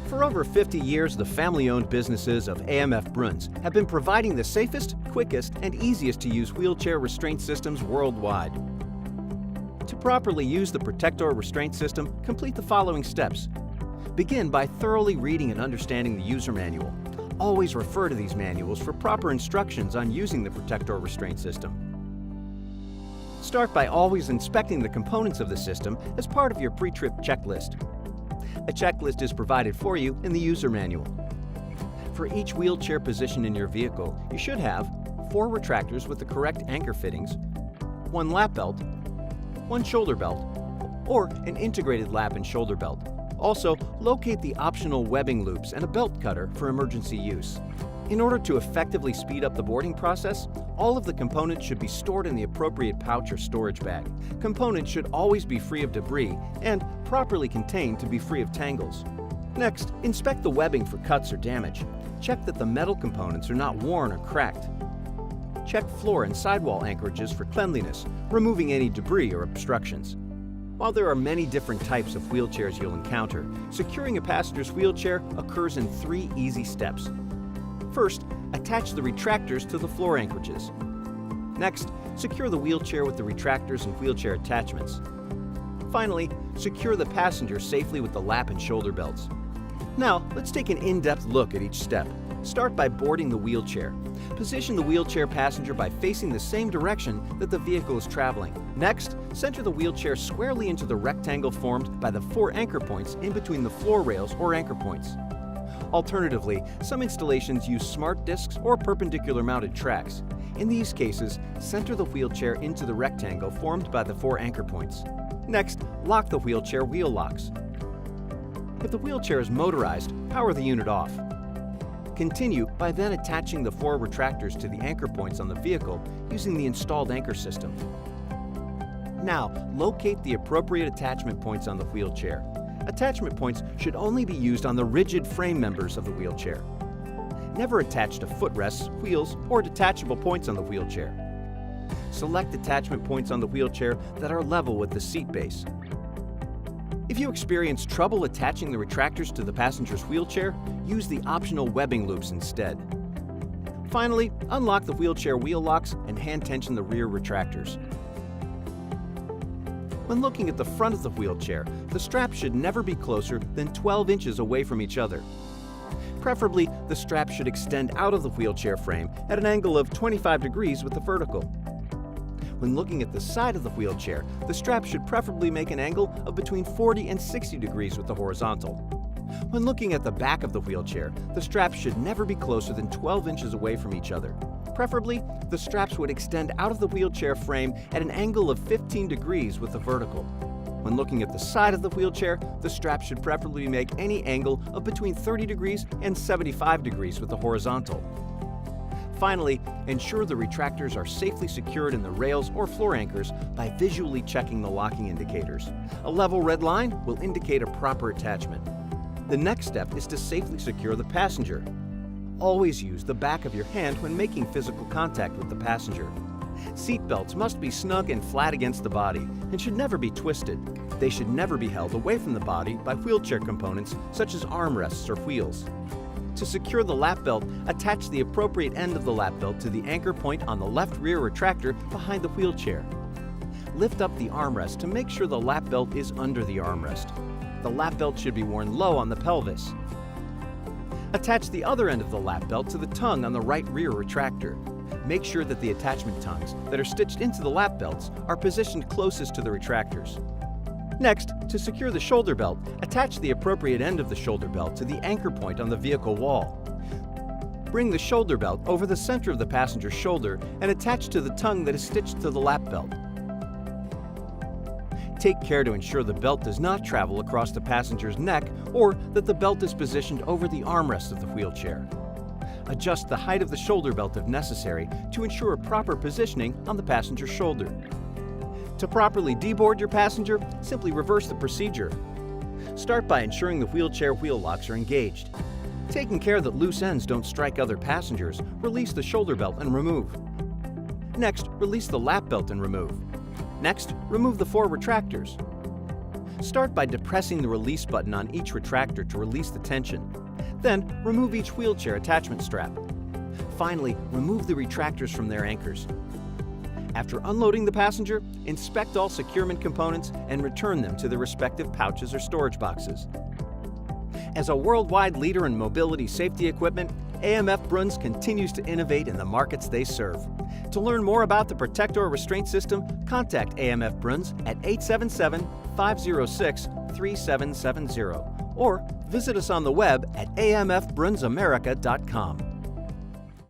For over 50 years, the family-owned businesses of AMF Bruns have been providing the safest, quickest, and easiest to use wheelchair restraint systems worldwide. To properly use the Protektor restraint system, complete the following steps. Begin by thoroughly reading and understanding the user manual. Always refer to these manuals for proper instructions on using the Protektor restraint system. Start by always inspecting the components of the system as part of your pre-trip checklist. A checklist is provided for you in the user manual. For each wheelchair position in your vehicle, you should have 4 retractors with the correct anchor fittings, 1 lap belt, 1 shoulder belt, or an integrated lap and shoulder belt. Also, locate the optional webbing loops and a belt cutter for emergency use. In order to effectively speed up the boarding process, all of the components should be stored in the appropriate pouch or storage bag. Components should always be free of debris and properly contained to be free of tangles. Next, inspect the webbing for cuts or damage. Check that the metal components are not worn or cracked. Check floor and sidewall anchorages for cleanliness, removing any debris or obstructions. While there are many different types of wheelchairs you'll encounter, securing a passenger's wheelchair occurs in 3 easy steps. First, attach the retractors to the floor anchorages. Next, secure the wheelchair with the retractors and wheelchair attachments. Finally, secure the passenger safely with the lap and shoulder belts. Now, let's take an in-depth look at each step. Start by boarding the wheelchair. Position the wheelchair passenger by facing the same direction that the vehicle is traveling. Next, center the wheelchair squarely into the rectangle formed by the 4 anchor points in between the floor rails or anchor points. Alternatively, some installations use smart discs or perpendicular mounted tracks. In these cases, center the wheelchair into the rectangle formed by the 4 anchor points. Next, lock the wheelchair wheel locks. If the wheelchair is motorized, power the unit off. Continue by then attaching the 4 retractors to the anchor points on the vehicle using the installed anchor system. Now, locate the appropriate attachment points on the wheelchair. Attachment points should only be used on the rigid frame members of the wheelchair. Never attach to footrests, wheels, or detachable points on the wheelchair. Select attachment points on the wheelchair that are level with the seat base. If you experience trouble attaching the retractors to the passenger's wheelchair, use the optional webbing loops instead. Finally, unlock the wheelchair wheel locks and hand tension the rear retractors. When looking at the front of the wheelchair, the straps should never be closer than 12 inches away from each other. Preferably, the strap should extend out of the wheelchair frame at an angle of 25 degrees with the vertical. When looking at the side of the wheelchair, the strap should preferably make an angle of between 40 and 60 degrees with the horizontal. When looking at the back of the wheelchair, the straps should never be closer than 12 inches away from each other. Preferably, the straps would extend out of the wheelchair frame at an angle of 15 degrees with the vertical. When looking at the side of the wheelchair, the strap should preferably make any angle of between 30 degrees and 75 degrees with the horizontal. Finally, ensure the retractors are safely secured in the rails or floor anchors by visually checking the locking indicators. A level red line will indicate a proper attachment. The next step is to safely secure the passenger. Always use the back of your hand when making physical contact with the passenger. Seat belts must be snug and flat against the body and should never be twisted. They should never be held away from the body by wheelchair components such as armrests or wheels. To secure the lap belt, attach the appropriate end of the lap belt to the anchor point on the left rear retractor behind the wheelchair. Lift up the armrest to make sure the lap belt is under the armrest. The lap belt should be worn low on the pelvis. Attach the other end of the lap belt to the tongue on the right rear retractor. Make sure that the attachment tongues that are stitched into the lap belts are positioned closest to the retractors. Next, to secure the shoulder belt, attach the appropriate end of the shoulder belt to the anchor point on the vehicle wall. Bring the shoulder belt over the center of the passenger's shoulder and attach to the tongue that is stitched to the lap belt. Take care to ensure the belt does not travel across the passenger's neck or that the belt is positioned over the armrest of the wheelchair. Adjust the height of the shoulder belt if necessary to ensure a proper positioning on the passenger's shoulder. To properly deboard your passenger, simply reverse the procedure. Start by ensuring the wheelchair wheel locks are engaged. Taking care that loose ends don't strike other passengers, release the shoulder belt and remove. Next, release the lap belt and remove. Next, remove the 4 retractors. Start by depressing the release button on each retractor to release the tension. Then, remove each wheelchair attachment strap. Finally, remove the retractors from their anchors. After unloading the passenger, inspect all securement components and return them to their respective pouches or storage boxes. As a worldwide leader in mobility safety equipment, AMF Bruns continues to innovate in the markets they serve. To learn more about the Protektor restraint system, contact AMF Bruns at 877-506-3770 or visit us on the web at amfbrunsamerica.com.